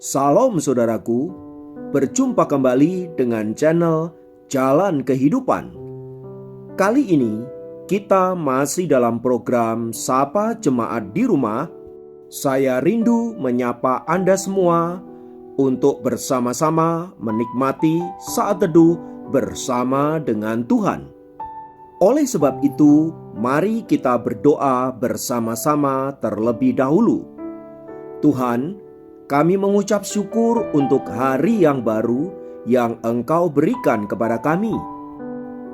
Salam saudaraku, berjumpa kembali dengan channel Jalan Kehidupan. Kali ini kita masih dalam program Sapa Jemaat di Rumah. Saya rindu menyapa Anda semua untuk bersama-sama menikmati saat teduh bersama dengan Tuhan. Oleh sebab itu, mari kita berdoa bersama-sama terlebih dahulu. Tuhan, kami mengucap syukur untuk hari yang baru yang Engkau berikan kepada kami.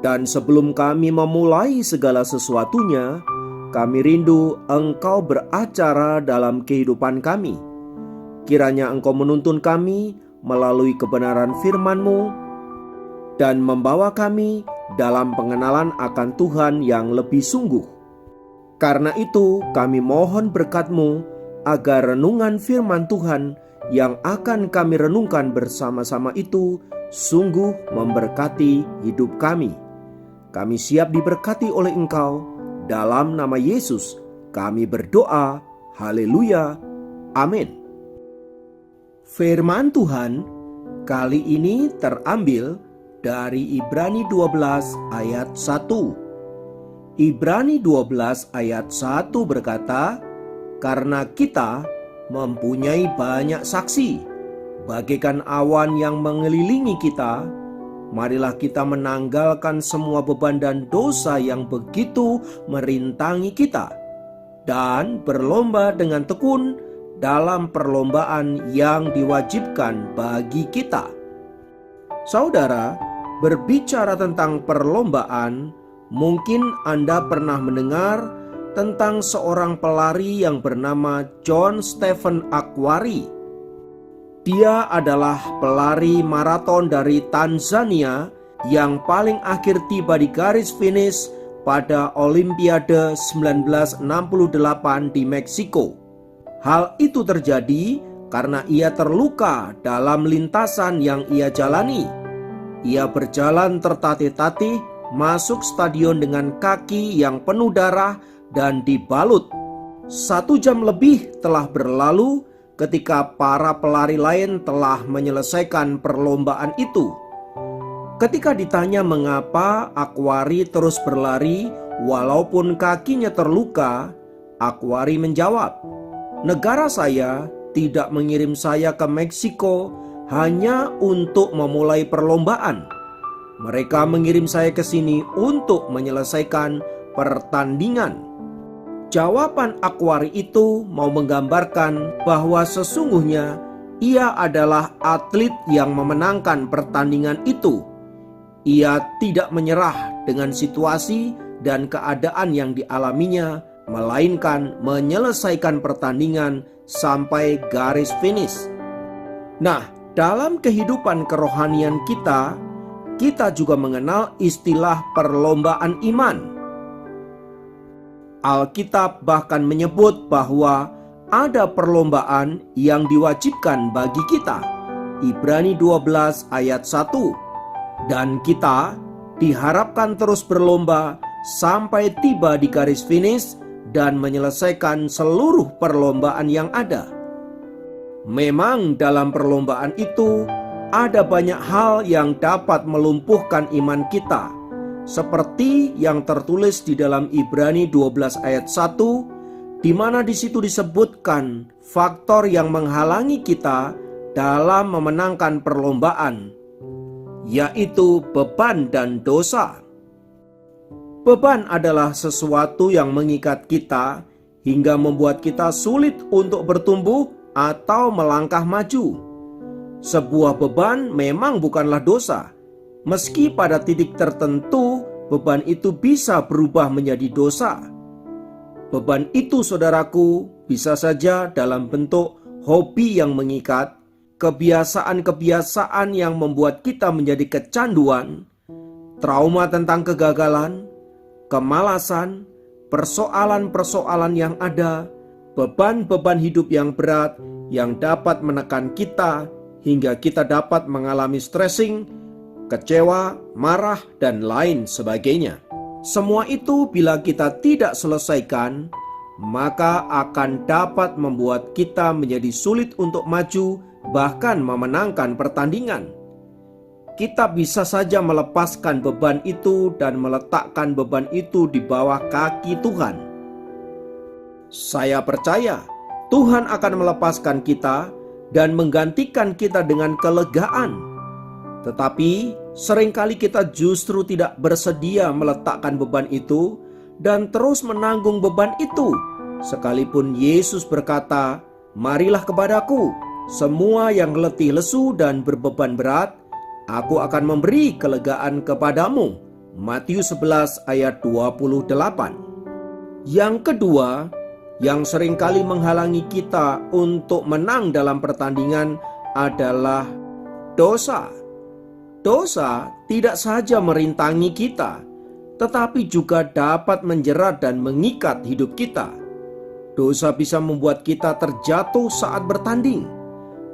Dan sebelum kami memulai segala sesuatunya, kami rindu Engkau beracara dalam kehidupan kami. Kiranya Engkau menuntun kami melalui kebenaran firman-Mu dan membawa kami dalam pengenalan akan Tuhan yang lebih sungguh. Karena itu kami mohon berkat-Mu agar renungan firman Tuhan yang akan kami renungkan bersama-sama itu sungguh memberkati hidup kami. Kami siap diberkati oleh Engkau. Dalam nama Yesus kami berdoa. Haleluya. Amin. Firman Tuhan kali ini terambil dari Ibrani 12 ayat 1. Ibrani 12 ayat 1 berkata, "Karena kita mempunyai banyak saksi, bagaikan awan yang mengelilingi kita, marilah kita menanggalkan semua beban dan dosa yang begitu merintangi kita, dan berlomba dengan tekun dalam perlombaan yang diwajibkan bagi kita." Saudara, berbicara tentang perlombaan, mungkin Anda pernah mendengar tentang seorang pelari yang bernama John Stephen Akhwari. Dia adalah pelari maraton dari Tanzania yang paling akhir tiba di garis finish pada Olimpiade 1968 di Meksiko. Hal itu terjadi karena ia terluka dalam lintasan yang ia jalani. Ia berjalan tertatih-tatih masuk stadion dengan kaki yang penuh darah dan dibalut. 1 jam lebih telah berlalu ketika para pelari lain telah menyelesaikan perlombaan itu. Ketika ditanya mengapa Akhwari terus berlari walaupun kakinya terluka, Akhwari menjawab, "Negara saya tidak mengirim saya ke Meksiko hanya untuk memulai perlombaan. Mereka mengirim saya ke sini untuk menyelesaikan pertandingan." Jawaban Akhwari itu mau menggambarkan bahwa sesungguhnya ia adalah atlet yang memenangkan pertandingan itu. Ia tidak menyerah dengan situasi dan keadaan yang dialaminya, melainkan menyelesaikan pertandingan sampai garis finish. Nah, dalam kehidupan kerohanian kita juga mengenal istilah perlombaan iman. Alkitab bahkan menyebut bahwa ada perlombaan yang diwajibkan bagi kita. Ibrani 12 ayat 1. Dan kita diharapkan terus berlomba sampai tiba di garis finish dan menyelesaikan seluruh perlombaan yang ada. Memang dalam perlombaan itu ada banyak hal yang dapat melumpuhkan iman kita, seperti yang tertulis di dalam Ibrani 12 ayat 1, di mana di situ disebutkan faktor yang menghalangi kita dalam memenangkan perlombaan, yaitu beban dan dosa. Beban adalah sesuatu yang mengikat kita hingga membuat kita sulit untuk bertumbuh atau melangkah maju. Sebuah beban memang bukanlah dosa. Meski pada titik tertentu beban itu bisa berubah menjadi dosa. Beban itu, saudaraku, bisa saja dalam bentuk hobi yang mengikat, kebiasaan-kebiasaan yang membuat kita menjadi kecanduan, trauma tentang kegagalan, kemalasan, persoalan-persoalan yang ada, beban-beban hidup yang berat yang dapat menekan kita hingga kita dapat mengalami stressing, kecewa, marah, dan lain sebagainya. Semua itu bila kita tidak selesaikan, maka akan dapat membuat kita menjadi sulit untuk maju bahkan memenangkan pertandingan. Kita bisa saja melepaskan beban itu dan meletakkan beban itu di bawah kaki Tuhan. Saya percaya Tuhan akan melepaskan kita dan menggantikan kita dengan kelegaan. Tetapi seringkali kita justru tidak bersedia meletakkan beban itu dan terus menanggung beban itu. Sekalipun Yesus berkata, "Marilah kepadaku, semua yang letih lesu dan berbeban berat, Aku akan memberi kelegaan kepadamu." Matius 11 ayat 28. Yang kedua, yang seringkali menghalangi kita untuk menang dalam pertandingan adalah dosa. Dosa tidak saja merintangi kita, tetapi juga dapat menjerat dan mengikat hidup kita. Dosa bisa membuat kita terjatuh saat bertanding.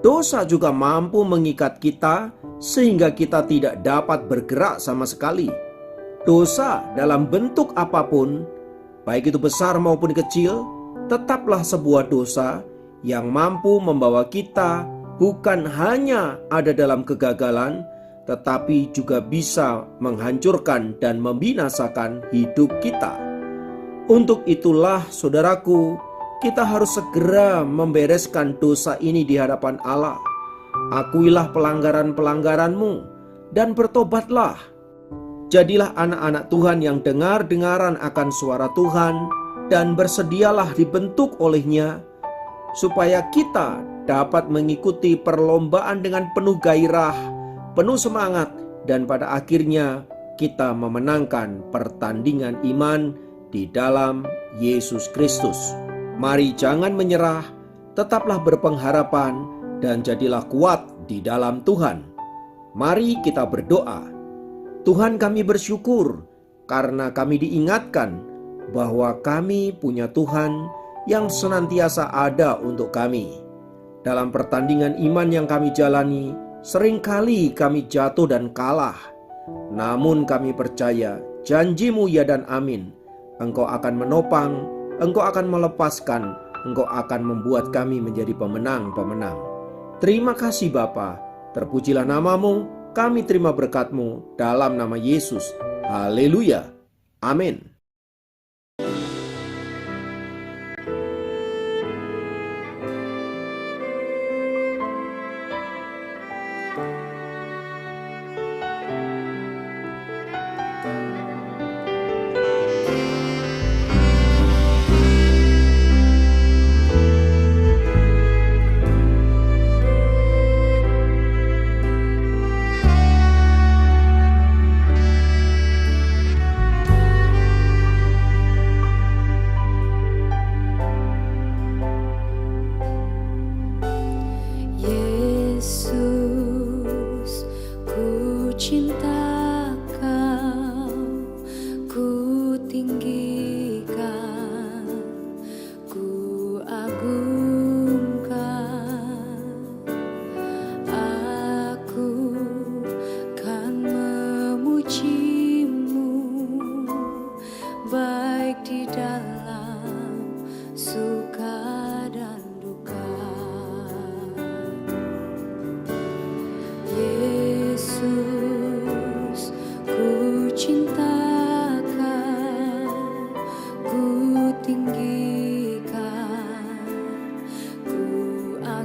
Dosa juga mampu mengikat kita sehingga kita tidak dapat bergerak sama sekali. Dosa dalam bentuk apapun, baik itu besar maupun kecil, tetaplah sebuah dosa yang mampu membawa kita bukan hanya ada dalam kegagalan, tetapi juga bisa menghancurkan dan membinasakan hidup kita. Untuk itulah, saudaraku, kita harus segera membereskan dosa ini di hadapan Allah. Akuilah pelanggaran-pelanggaranmu dan bertobatlah. Jadilah anak-anak Tuhan yang dengar-dengaran akan suara Tuhan dan bersedialah dibentuk olehnya, supaya kita dapat mengikuti perlombaan dengan penuh gairah, penuh semangat, dan pada akhirnya kita memenangkan pertandingan iman di dalam Yesus Kristus. Mari jangan menyerah, tetaplah berpengharapan, dan jadilah kuat di dalam Tuhan. Mari kita berdoa. Tuhan, kami bersyukur karena kami diingatkan bahwa kami punya Tuhan yang senantiasa ada untuk kami. Dalam pertandingan iman yang kami jalani, seringkali kami jatuh dan kalah. Namun kami percaya janji-Mu ya dan amin. Engkau akan menopang, Engkau akan melepaskan, Engkau akan membuat kami menjadi pemenang-pemenang. Terima kasih Bapa, terpujilah nama-Mu, kami terima berkat-Mu dalam nama Yesus. Haleluya. Amin.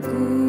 Ku